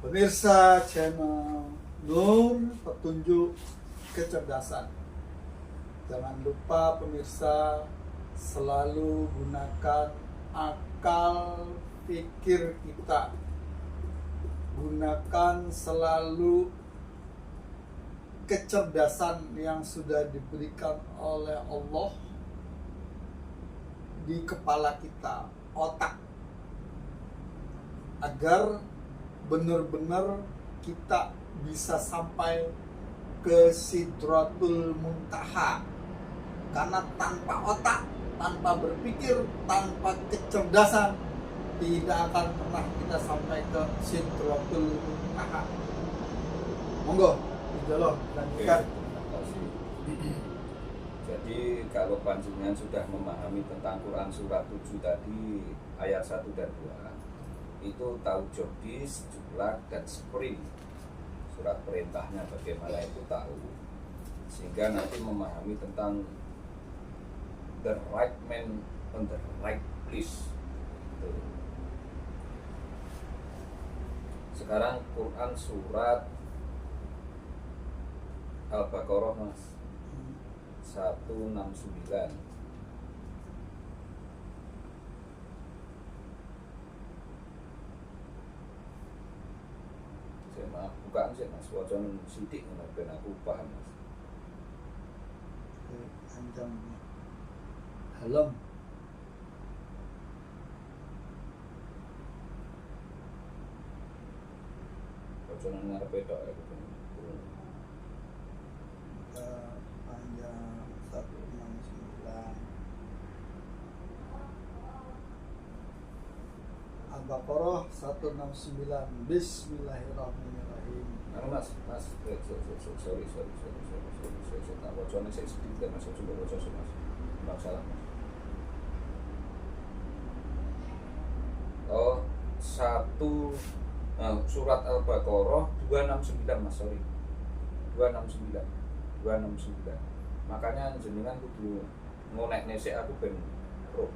Pemirsa channel Nur Petunjuk Kecerdasan, jangan lupa pemirsa selalu gunakan akal pikir kita. Gunakan selalu kecerdasan yang sudah diberikan oleh Allah di kepala kita, otak, agar benar-benar kita bisa sampai ke Sidratul Muntaha. Karena tanpa otak, tanpa berpikir, tanpa kecerdasan, tidak akan pernah kita sampai ke Sidratul Muntaha. Monggo, Ijaloh, lanjutkan. Jadi kalau panjenengan sudah memahami tentang Quran surat 7 tadi ayat 1 dan 2, itu tahu jobdis, juklak, dan sprint, surat perintahnya bagaimana itu tahu, sehingga nanti memahami tentang the right man on the right place. Sekarang Quran surat Al-Baqarah mas 169. Maaf, bukaan sih mas, wajan sidik ben aku paham mas. Anjang helm. Wajan ngarepe tok ya. Panjang 169. Al-Baqarah 169. Bismillahirrahmanirrahim. Mas, sorry. Tak wajannya saya sedikit mas, coba wajan sih mas. Nggak salah mas. Oh, surat Al-Baqarah 269 mas, sorry. 269. Makanya jenengan kudu ngonek nesek aku ben roh.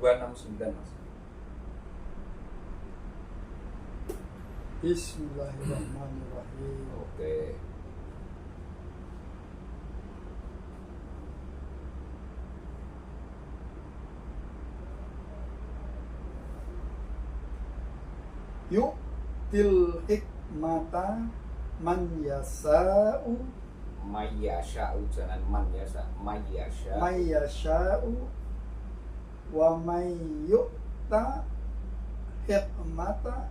Mas. Bismillahirrahmanirrahim. Oke. Yu'til hikmata man yasa'u Mayyasha'u, jangan man yasa, mayyasha'u. mayyasha'u wa may yu'ta hikmata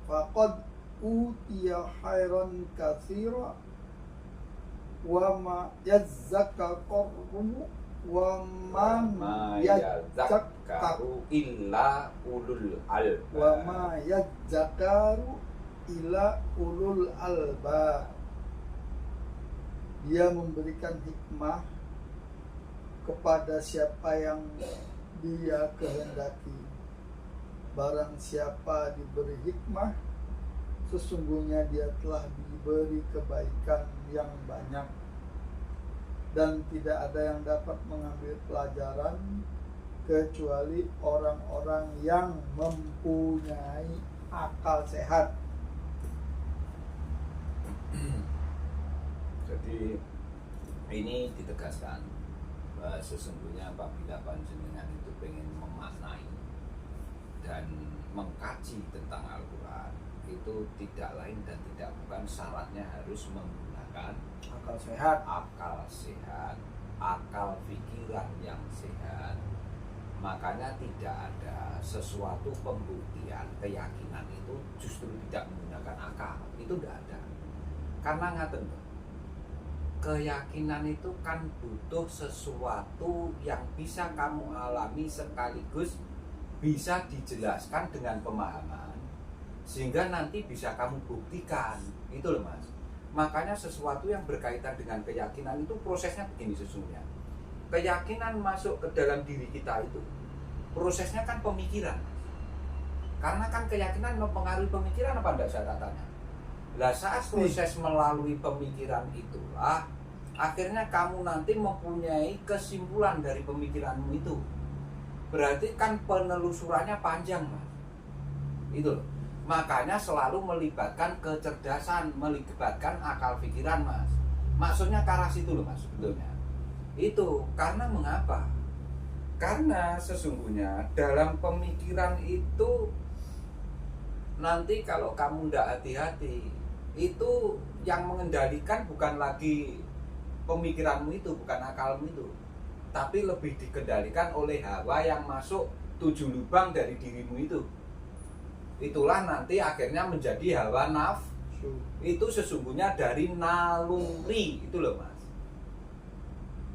faqad utiya khairan katsira wa ma yazzakaru wa man yazzakaru illa ulul albab. wa ma yazzakaru ila ulul albab. Dia memberikan hikmah kepada siapa yang dia kehendaki. Barang siapa diberi hikmah, sesungguhnya dia telah diberi kebaikan yang banyak, dan tidak ada yang dapat mengambil pelajaran kecuali orang-orang yang mempunyai akal sehat. Jadi ini ditegaskan bahwa sesungguhnya apabila panjenengan itu pengen memaknai dan mengkaji tentang Al-Quran, itu tidak lain dan tidak bukan syaratnya harus menggunakan Akal sehat. Akal pikiran yang sehat. Makanya tidak ada sesuatu pembuktian keyakinan itu justru tidak menggunakan akal, itu tidak ada. Karena ngaten, keyakinan itu kan butuh sesuatu yang bisa kamu alami sekaligus bisa dijelaskan dengan pemahaman, sehingga nanti bisa kamu buktikan. Itu loh mas. Makanya sesuatu yang berkaitan dengan keyakinan itu prosesnya begini sesungguhnya. Keyakinan masuk ke dalam diri kita itu prosesnya kan pemikiran. Karena kan keyakinan mempengaruhi pemikiran, apa enggak saya tanya? Lah saat proses melalui pemikiran itulah akhirnya kamu nanti mempunyai kesimpulan dari pemikiranmu itu. Berarti kan penelusurannya panjang, Mas. Itu loh. Makanya selalu melibatkan kecerdasan, melibatkan akal pikiran, Mas. Maksudnya ke arah situ loh, Mas, sebetulnya. Itu karena mengapa? Karena sesungguhnya dalam pemikiran itu nanti kalau kamu tidak hati-hati, itu yang mengendalikan bukan lagi pemikiranmu itu, bukan akalmu itu, tapi lebih dikendalikan oleh hawa yang masuk 7 lubang dari dirimu itu. Itulah nanti akhirnya menjadi hawa nafsu. Itu sesungguhnya dari naluri itu loh, Mas.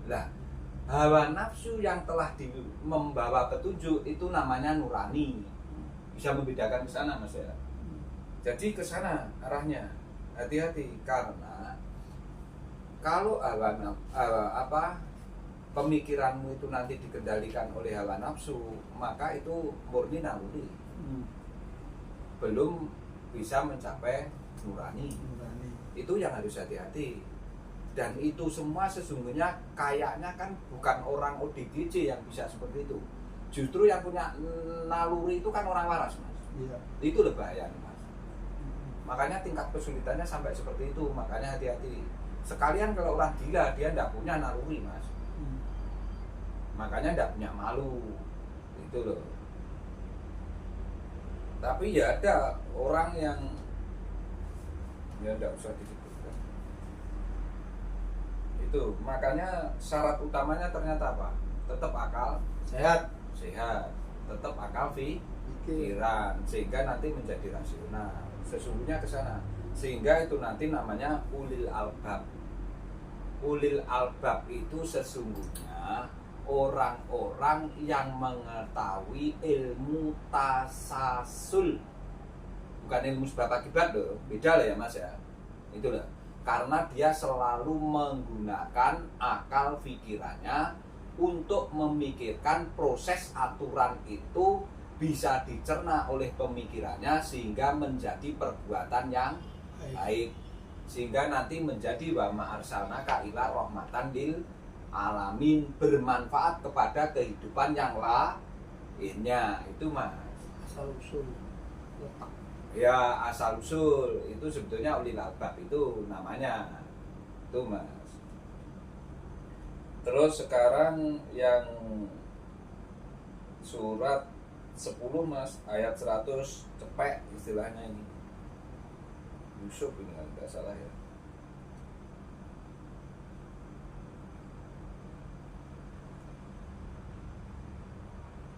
Lah, hawa nafsu yang telah membawa petunjuk itu namanya nurani. Bisa membedakan ke sana, Mas ya. Jadi ke sana arahnya. Hati-hati karena kalau pemikiranmu itu nanti dikendalikan oleh hawa nafsu, maka itu murni naluri. Belum bisa mencapai nurani. Itu yang harus hati-hati. Dan itu semua sesungguhnya kayaknya kan bukan orang ODGJ yang bisa seperti itu. Justru yang punya naluri itu kan orang waras, Mas. Iya. Itu lebih bahaya, Mas. Makanya tingkat kesulitannya sampai seperti itu. Makanya hati-hati. Sekalian kalau orang gila dia tidak punya naluri, Mas. Makanya tidak punya malu. Itu loh. Tapi ya ada orang yang ya tidak usah disebutkan. Itu makanya syarat utamanya ternyata apa? Tetap akal sehat, tetap akal pikiran, sehingga nanti menjadi rasional. Sesungguhnya ke sana. Sehingga itu nanti namanya ulil albab. Ulil albab itu sesungguhnya orang-orang yang mengetahui ilmu tasasul, bukan ilmu sebab akibat loh, beda lah ya, Mas ya. Itulah karena dia selalu menggunakan akal pikirannya untuk memikirkan proses aturan itu bisa dicerna oleh pemikirannya sehingga menjadi perbuatan yang baik, sehingga nanti menjadi wa ma arsalnaka ila rahmatan lil alamin, bermanfaat kepada kehidupan yang lainnya. Itu, Mas. Asal usul. Ya, asal usul itu sebetulnya ulil albab itu namanya. Itu, Mas. Terus sekarang yang surat 10, Mas, ayat 100 cepek istilahnya ini. Yusuf ini kalau tidak salah ya.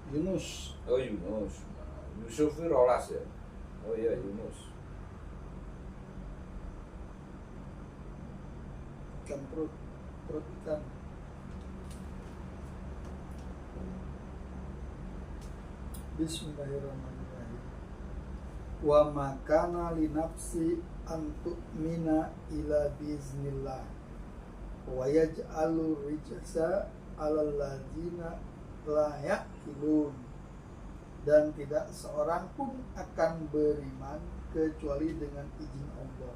Yunus. Oh, Yunus. Yusuf itu rolas ya. Oh iya, Yunus. Ikan perut ikan. Bismillahirrahmanirrahim. Wa makana li nafsi an tu'mina ila biiznillah wa yaj'alu rijsa 'alal ladzina la ya'qilun, dan tidak seorang pun akan beriman kecuali dengan izin Allah,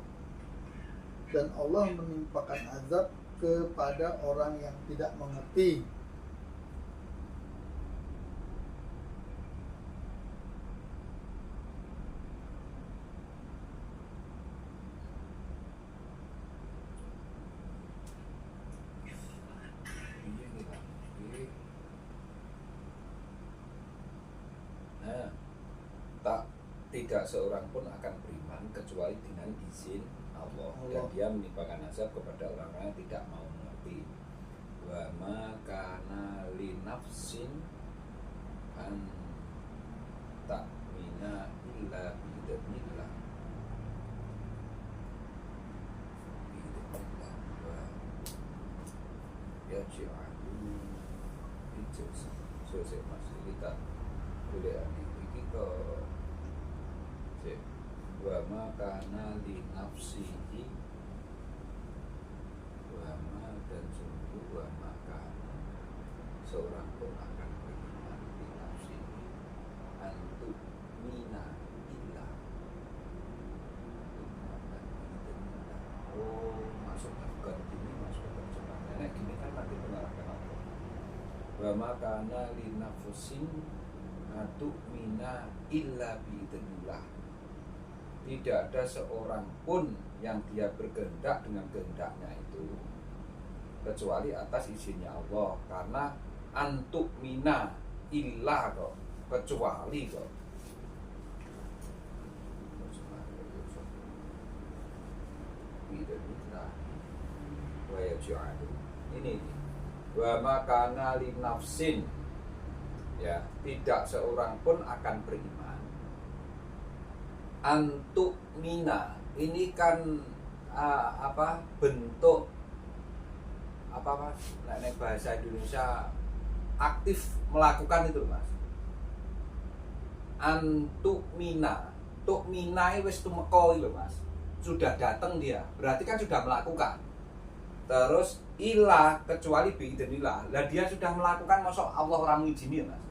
dan Allah menimpakan azab kepada orang yang tidak mengerti. Tidak seorang pun akan beriman kecuali dengan izin Allah. Dan dia menimpakan azab kepada orang-orang yang tidak mau mengerti. Wa ma kana li nafsin an ta'mina illa biidznillah. Ya ji'alu itu selesai masih kita boleh ini ke wa ma kana li nafsihi wa ma, dan sungguh wa ma kana seorang pun akan beriman li nafsihi antu mina illa Wa ma kana linafsin tu'mina illa biidznillah. Tidak ada seorang pun yang dia berkehendak dengan kehendaknya itu kecuali atas izinnya Allah. Karena antuk mina illa kok, kecuali kok. Biidznillah wa yaj'alu. Ini wa makana li nafsin, ya, tidak seorang pun akan beriman antuk mina. Ini kan bentuk apa mas, nek bahasa Indonesia aktif melakukan itu mas. Antuk mina, tuk mina wis tumeka lho mas, sudah datang dia, berarti kan sudah melakukan. Terus ilah kecuali biidznillah. Lah dia sudah melakukan, masuk Allah orang ngizini mas.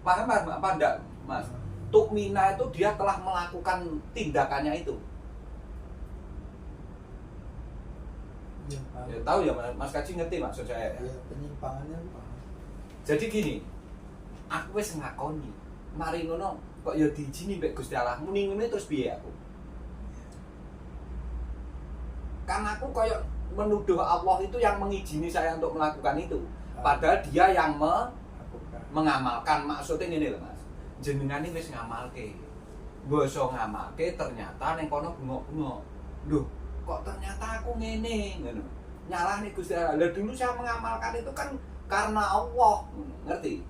Paham apa enggak mas? Tukmina itu dia telah melakukan tindakannya itu. Ya, Ya, tahu ya Mas Kaji, ngerti maksud saya ya? Ya, penyimpangannya paham. Jadi gini, aku wis ngakoni, mari ngono kok ya diizini mbek Gusti Allah, muni ngene terus piye aku? Karena aku koyo menuduh Allah itu yang mengizini saya untuk melakukan itu. Padahal dia yang mengamalkan. Maksudnya ini loh mas, jenengan ini wis ngamalke, boso ngamalke, ternyata neng kono bengok-bengok. Duh, kok ternyata aku ngene, ngono. Nyalahne Gusti Allah. Lah dulu saya mengamalkan itu kan karena Allah, ngerti?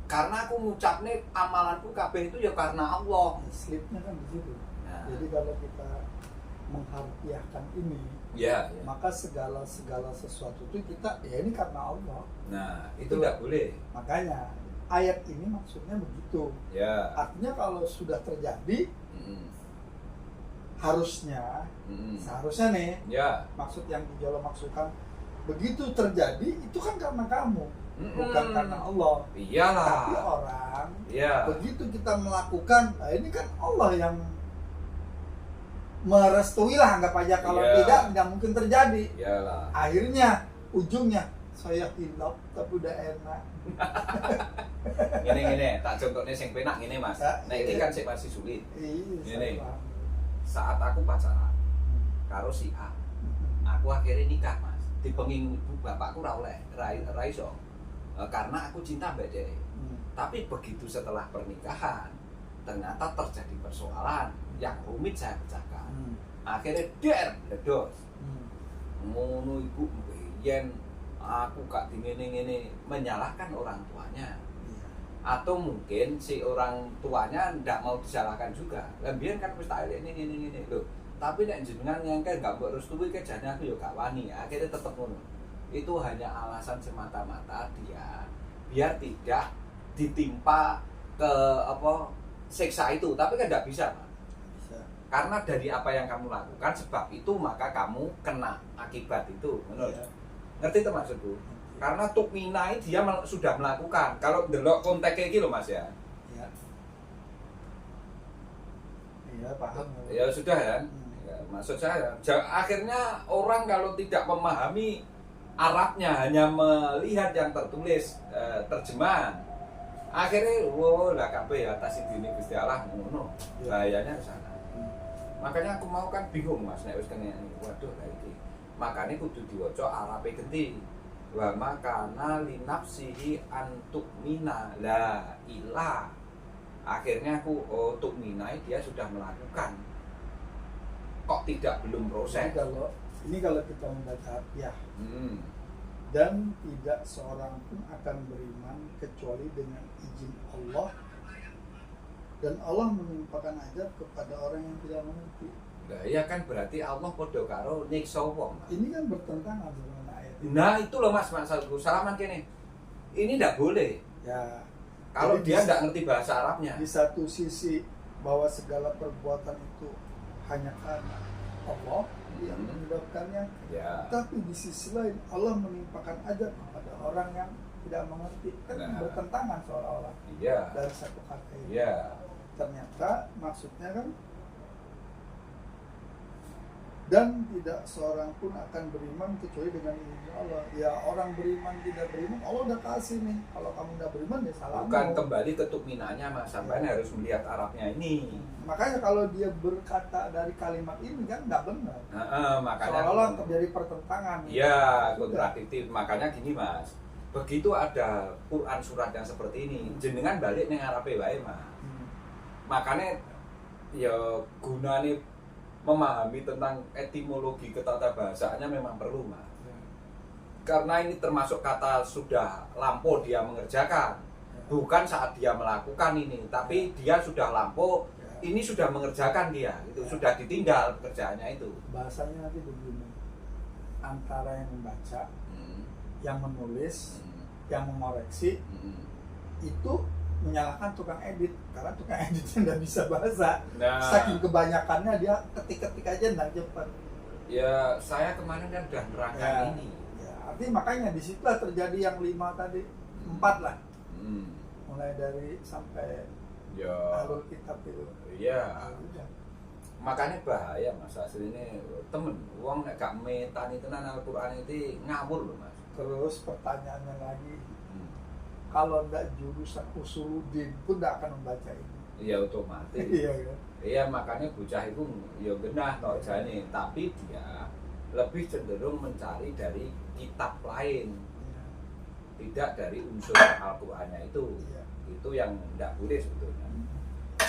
Karena aku ngucapne amalanku kabeh itu ya karena Allah. Slipnya kan di situ. Nah. Jadi kalau kita mengharfiahkan ini, Ya. maka segala sesuatu itu kita, ya ini karena Allah. Nah, itu nggak boleh. Makanya ayat ini maksudnya begitu. Ya. Artinya kalau sudah terjadi, harusnya, seharusnya nih, Ya. maksud yang Dijolo maksudkan, begitu terjadi itu kan karena kamu, bukan karena Allah. Iyalah. Tapi orang, Iya. begitu kita melakukan, nah ini kan Allah yang merestui lah, anggap aja. Kalau Iya. tidak mungkin terjadi. Iyalah. Akhirnya ujungnya saya hilaf tapi udah enak. Gini, tak contohnya sing penak gini mas. Ya, Nah ini iya. kan sih masih sulit. Iya, Gini. saya paham. Saat aku pacaran karo si A, aku akhirnya nikah mas. Dipenging ibu bapakku ra oleh, ra iso. Karena aku cinta mbak dhek. Tapi begitu setelah pernikahan, ternyata terjadi persoalan yang rumit saya pecahkan. Akhirnya ledos. Ngono ibu yen aku gak ngene menyalahkan orang tuanya. Atau mungkin si orang tuanya ndak mau disalahkan juga. Lembian kan wis tak elek ini lho. Tapi nek jenengan ngengkel gak mbok restui ke jane aku ya gak wani. Akhirnya tetep ngono. Itu hanya alasan semata-mata dia biar tidak ditimpa ke siksa itu. Tapi kan ndak bisa, Pak. Bisa. Karena dari apa yang kamu lakukan, sebab itu maka kamu kena akibat itu. Menurut Iya. ngerti itu maksudku? Karena tukminai dia sudah melakukan. Kalau delok konteknya iki lho Mas ya. Iya. Iya, paham. Ya sudah kan. Ya, maksud saya akhirnya orang kalau tidak memahami Arabnya, hanya melihat yang tertulis terjemahan, akhirnya lah kabeh ya atas ini Gusti Allah ngono. Bahayanya ke sana. Makanya aku mau kan bingung Mas nek wis kene waduh lah iki. Makanya kudu diwaca Arabe genti. Wa makana linafsihi antuk mina la ilah. Akhirnya aku untuk minai dia sudah melakukan. Kok tidak belum proses? Ini kalau kita membaca ya. Dan tidak seorang pun akan beriman kecuali dengan izin Allah, dan Allah menimpakan azab kepada orang yang tidak mengerti. Nah, ya kan berarti Allah podo karo nyiksa wong. Ini kan bertentangan dengan ayat ini. Nah, itu loh Mas maksudku. Salaman kene. Ini enggak boleh. Ya. Kalau Jadi dia enggak ngerti bahasa Arabnya. Di satu sisi bahwa segala perbuatan itu hanya karena Allah yang menyebabkannya. Ya. Tapi di sisi lain Allah menimpakan azab kepada orang yang tidak mengerti. Kan bertentangan seolah-olah. Iya. Dari satu kata ini. Ternyata maksudnya kan dan tidak seorang pun akan beriman kecuali dengan izin Allah. Ya orang beriman tidak beriman, Allah udah kasih nih. Kalau kamu udah beriman ya salah. Bukan kembali ke tukminanya mas, sampai harus melihat Arabnya ini. Makanya kalau dia berkata dari kalimat ini kan nggak benar. Makanya seolah-olah terjadi pertentangan. Iya, kontradiktif. Makanya gini mas, begitu ada Quran surat yang seperti ini, jenengan balik ning Arabe wae mas. Makanya ya gunanya memahami tentang etimologi ketatabahasaannya memang perlu mas. Karena ini termasuk kata sudah lampau dia mengerjakan, bukan saat dia melakukan ini, tapi dia sudah lampau, ini sudah mengerjakan dia, itu sudah ditinggal pekerjaannya itu. Bahasanya nanti begini, antara yang membaca, yang menulis, yang mengoreksi, itu menyalahkan tukang edit, karena tukang editnya nggak bisa bahasa. Saking kebanyakannya dia ketik-ketik aja nggak cepat. Ya saya kemarin kan udah nerangkan ini. Ya, artinya makanya disitulah terjadi yang 5 tadi, 4 lah. Mulai dari sampai alur kitab itu. Iya. Makanya bahaya mas, aslinya temen, uang gak metan itu Al-Quran itu ngawur loh mas. Terus pertanyaannya lagi, kalau nggak jurusan usuluddin pun nggak akan membaca ini. Iya otomatis. Iya kan? Iya makanya bocah itu ya genah tau jane, tapi dia lebih cenderung mencari dari kitab lain, tidak dari unsur Al-Qur'annya itu. Itu yang tidak boleh sebetulnya.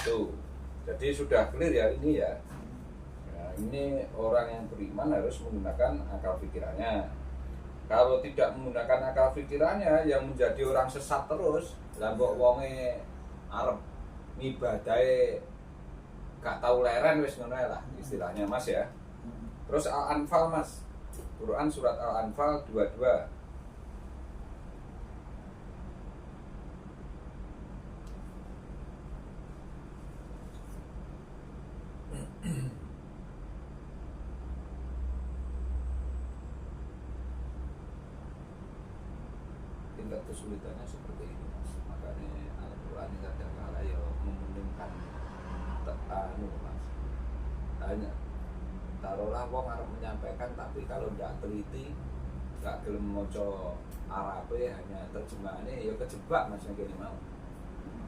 Tuh. Jadi sudah clear ya ini ya. Nah, ini orang yang beriman harus menggunakan akal pikirannya. Kalau tidak menggunakan akal pikirannya, yang menjadi orang sesat terus, lah mbok wonge arep ngibadahe gak tahu leren wis ngono lah istilahnya mas ya. Terus Al-Anfal mas, Quran surat Al-Anfal 22. Tingkat kesulitannya seperti ini mas, makanya Al-Quran ini kadang-kala ya memungkinkan anu mas. Hanya taruhlah wong arep menyampaikan, tapi kalau tidak teliti, nggak gelem maca Arabe, hanya terjemahannya ya kejebak mas yang gini mau.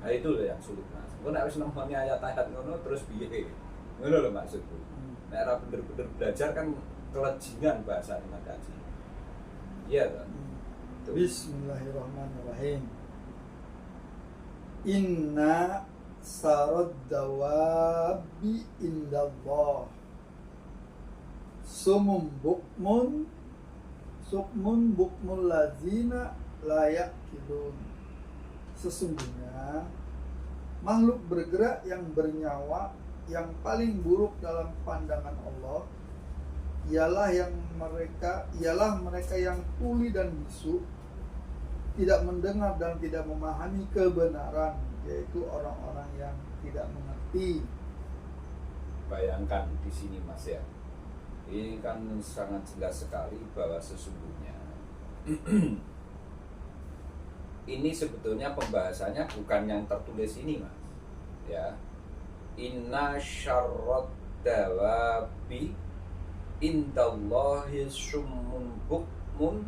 Nah itu loh yang sulit mas. Engko nek wis nemoni ayat-ayat ngono terus piye? Ngono lho maksudku. Nek ora bener-bener belajar kan kelejingan bahasa ini makaji. Iya kan? Bismillahirrahmanirrahim. Inna sarad dawabi indallah sumum bukmun sukmun bukmul lazina layak kilun. Sesungguhnya makhluk bergerak yang bernyawa yang paling buruk dalam pandangan Allah ialah mereka yang tuli dan bisu, tidak mendengar dan tidak memahami kebenaran, yaitu orang-orang yang tidak mengerti. Bayangkan di sini mas ya, ini kan sangat jelas sekali bahwa sesungguhnya ini sebetulnya pembahasannya bukan yang tertulis ini mas ya. Inna syarrad dawabi indallahi summun bukmun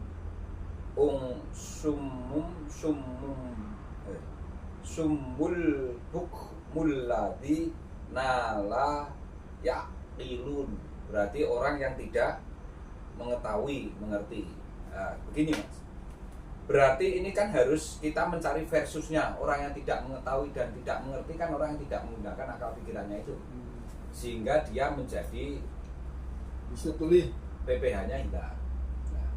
summul bukmul ladzi nala yaqilun. Berarti orang yang tidak mengetahui, mengerti. Nah, begini mas, berarti ini kan harus kita mencari versusnya. Orang yang tidak mengetahui dan tidak mengerti kan orang yang tidak menggunakan akal pikirannya itu, sehingga dia menjadi bisa tulis PPH-nya hilang. Nah,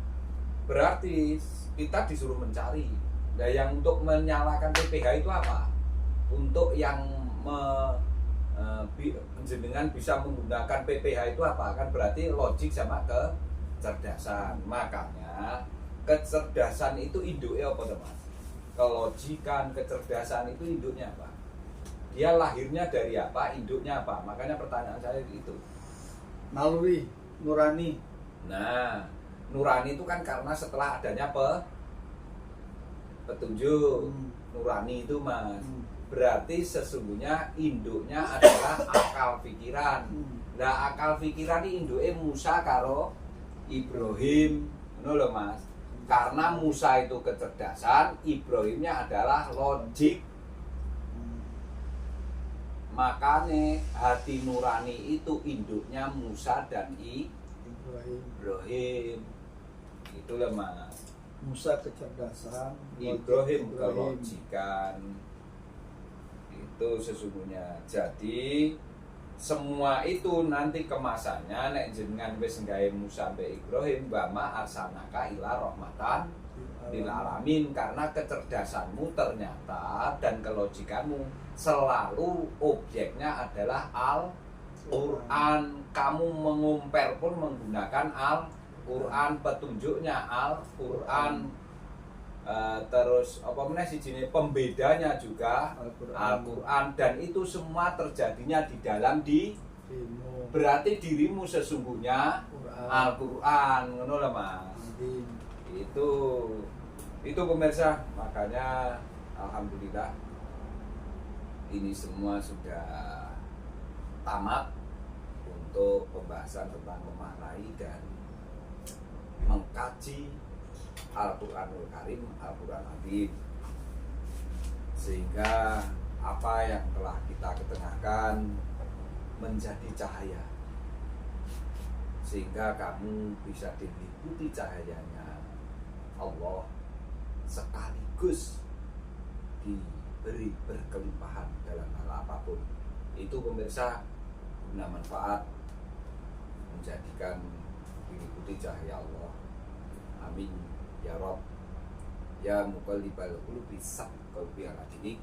berarti kita disuruh mencari. Nah, yang untuk menyalakan PPH itu apa? Untuk yang jenengan bisa menggunakan PPH itu apa? Kan berarti logik sama kecerdasan. Makanya kecerdasan itu induknya apa teman? Kelogikan, kecerdasan itu induknya apa? Dia lahirnya dari apa? Induknya apa? Makanya pertanyaan saya itu. Naluri, nurani. Nah, nurani itu kan karena setelah adanya petunjuk. Nurani itu mas. berarti sesungguhnya induknya adalah akal pikiran. Nah, akal pikiran ini induknya Musa karo Ibrahim, ngono lho Mas. Karena Musa itu kecerdasan, Ibrahimnya adalah logik. Makanya hati nurani itu induknya Musa dan Ibrahim. Itu lho Mas. Musa kecerdasan, Ibrahim kelojikan. Itu sesungguhnya. Jadi semua itu nanti kemasannya nek jenengan wis nggawe Musa be Ibrahim wa ma arsalnaka ila rahmatan lil alamin, karena kecerdasanmu ternyata dan kelojikanmu selalu objeknya adalah Al-Qur'an. Kamu mengumper pun menggunakan Al-Qur'an, petunjuknya Al-Qur'an. Terus apa meneh sijine pembedanya juga Al-Qur'an, dan itu semua terjadinya di dalam berarti dirimu sesungguhnya Al-Qur'an, ngono lho Mas. Itu pemirsa, makanya alhamdulillah ini semua sudah tamat untuk pembahasan tentang memaknai dan mengkaji Al-Quranul Karim, Al-Quran Azim, sehingga apa yang telah kita ketengahkan menjadi cahaya, sehingga kamu bisa diliputi cahayanya Allah, sekaligus diberi berkelimpahan dalam hal apapun. Itu pemirsa guna manfaat, menjadikan diliputi cahaya Allah. Amin ya Rabb ya muqallibal qulubi tsabbit qalbi ala dinik.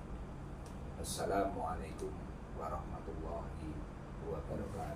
Assalamualaikum warahmatullahi wabarakatuh.